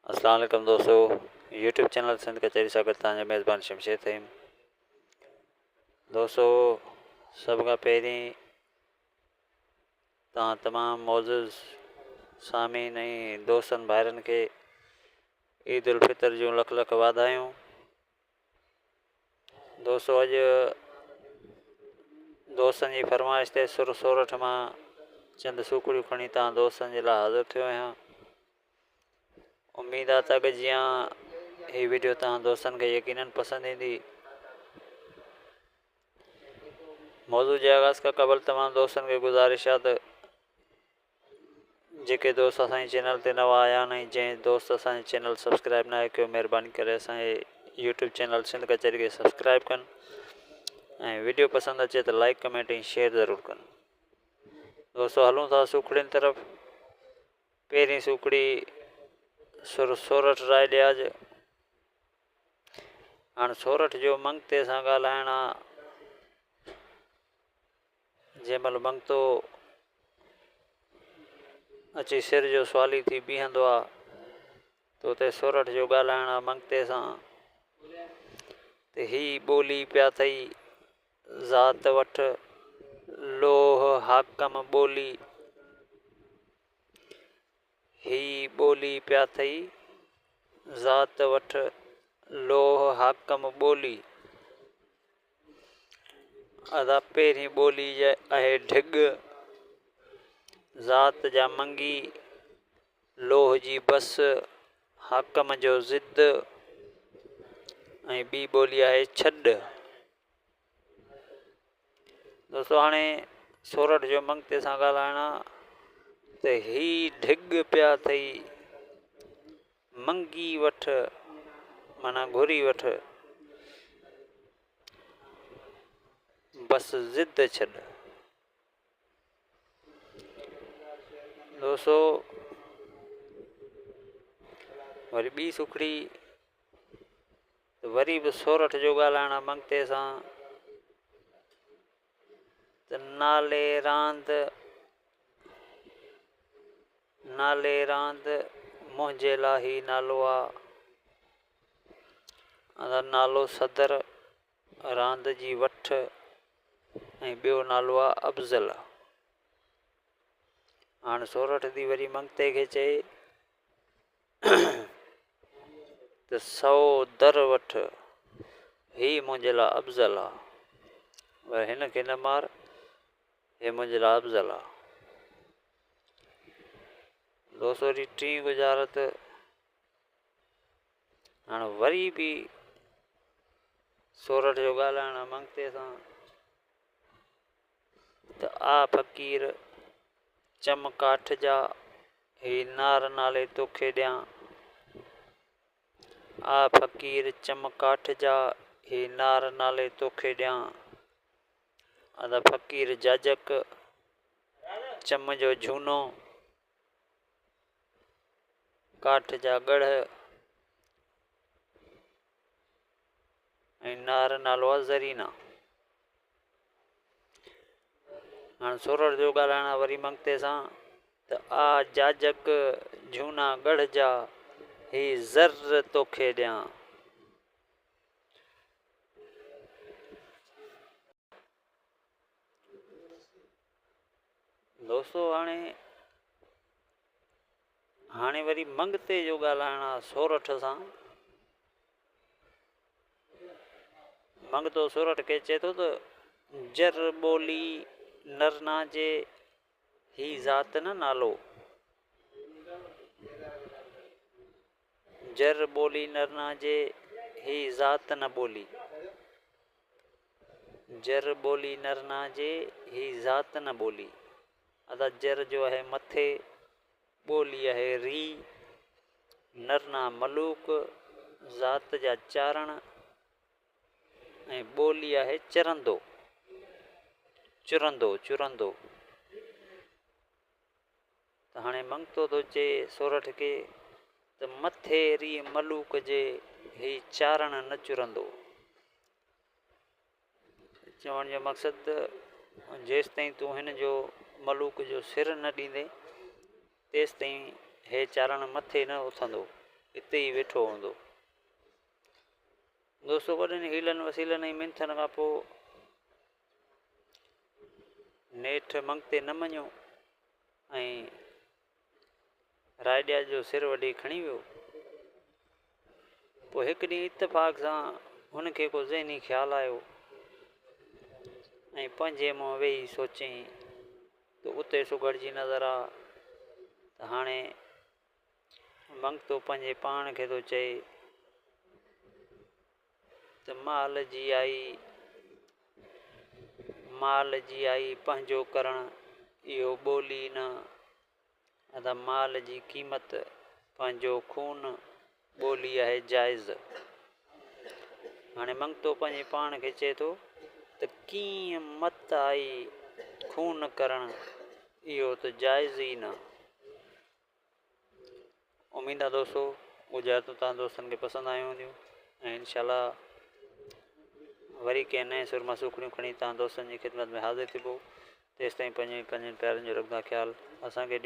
अस्सलाम वालेकुम दोस्तों, यूट्यूब चैनल सिंध कचहरी स्वागत तव्हांजो मेज़बान शमशेद तईम। दोस्तों, सभ खां पहिरीं तव्हां तमामु मौज़ूज़ सामीन ऐं दोस्तनि भाइरनि खे ईद उल फितर जूं लख लख वाधायूं। दोस्तों, अॼु दोस्तनि जी फरमाइश ते सुर सोरठ मां चंद सूखड़ियूं खणी तव्हां दोस्तनि जे लाइ हाज़िर थियो आहियां। उम्मीद आहे त जीअं हीअ वीडियो तव्हां दोस्तनि खे यकीनन पसंदि ईंदी। मौज़ू जे आगाज़ खां क़बल तमामु दोस्तनि खे गुज़ारिश आहे त जेके दोस्त असांजे चैनल ते नवां आया आहिनि ऐं जंहिं दोस्त असांजे चैनल सब्सक्राइब न आहे कयो, महिरबानी करे असांजे यूट्यूब चैनल सिंध कचहरी खे सब्सक्राइब कनि ऐं वीडियो पसंदि अचे त लाइक कमेंट ऐं शेयर ज़रूरु कनि। दोस्तों, हलूं था सूखड़ियुनि तरफ़। पहिरीं सूखड़ी सुर सोरठ राय ॾियाज। हाणे सोरठ जो मंगते सां ॻाल्हाइण आहे। जंहिं महिल मंगतो अची सिर जो सुवाली थी बीहंदो आहे त उते सोरठ जो ॻाल्हाइण आहे मंगते सां। त ही ॿोली पिया अथई ज़ात वठ लोह हाकम ॿोली। ही ॿोली पिया अथई ज़ात वठ लोह हाकम ॿोली। अदा पहिरीं ॿोली आहे ढिग, ज़ात जा मंगी, लोह जी बस, हाकम जो ज़िद ऐं ॿी ॿोली आहे छॾ। दोस्तों, हाणे सोरठ जो मंगते सां ॻाल्हाइण आहे त ही ढिग पिया अथई मंगी वठ, माना घुरी वठ, बस ज़िद छॾ। दोस्तों, वरी ॿी सुखड़ी वरी बि सोरठ जो ॻाल्हाइण आहे मंगते सां त नाले रांदि मुंहिंजे लाइ ही नालो आहे। नालो सदर, रांदि जी वठ ऐं ॿियो नालो आहे अफ़ज़ल। हाणे सोरठ थी वरी मंगते खे चए त सौ दर वठ, ही मुंहिंजे लाइ अफ़ज़ल आहे। पर हिन खे न मार, हे मुंहिंजे लाइ अफ़ज़ल आहे। दोस्तों, वरी टी गुज़ारत हाणे वरी बि सोरठ जो ॻाल्हाइण मंगते सां त आ फ़क़ीर चम काठ जा, ही नार नाले तोखे ॾियां। आ फ़क़ीर चम काठ जा, ही नार नाले तोखे ॾियां। अदा फ़क़ीर जाजक चम जो झूनो, काठ जा गढ़ ऐं नार नालो आहे ज़रीना। हाणे सोरठ जो ॻाल्हाइण आहे वरी मंगते सां त आ जाजक झूना गढ़ जा, ही ज़र तोखे ॾियां। दोस्तों, हाणे वरी मंगते जो ॻाल्हाइण आहे सोरठ सां। मंगतो सोरठ खे चए थो त जर ॿोली नरना जे, ही ज़ात न नालो। जर ॿोली नरना जे, ही ज़ात न ॿोली। जर ॿोली नरना जे, ही ज़ात न ॿोली। अदा जर जो आहे मथे, ॿोली आहे री, नरना मलूक, ज़ात जा चारण ऐं ॿोली आहे चरंदो, चुरंदो। त हाणे मंगतो थो चए सोरठ खे त मथे री मलूक जे, ही चारण न चुरंदो। चवण जो मक़सदु जेसि ताईं तूं हिन जो मलूक जो सिर न ॾींदे तेसि ताईं हे चारण मथे न उथंदो, हिते ई वेठो हूंदो। दोस्तो वॾनि हीलनि वसीलनि ऐं मिंथनि खां पोइ नेठि मंगते न मञियो ऐं रायॾिया जो सिर वठी खणी वियो। पोइ हिकु ॾींहुं इत्तेफ़ाक़ सां हुनखे को ज़हनी ख़्यालु आयो ऐं पंहिंजे मुंहुं वेही सोचईं त उते सुगड़जी नज़र आ त हाणे मंगतो पंहिंजे पाण खे थो चए त माल जी आई पंहिंजो करणु इहो ॿोली न, त माल जी क़ीमत पंहिंजो खून ॿोली आहे जाइज़। हाणे मंगतो पंहिंजे पाण खे चए थो त कीअं मत आई खून करणु इहो त जाइज़ ई न। उमेद आहे दोस्तो गुज़ार तो तव्हां दोस्तनि खे पसंदि आयूं हूंदियूं ऐं इंशाल्लाह वरी कंहिं नए सुर मां सुखड़ियूं खणी तव्हां दोस्तनि जी ख़िदमत में हाज़िर थिबो। तेसिताईं पंहिंजे प्यारनि जो रखंदा ख़्यालु। असांखे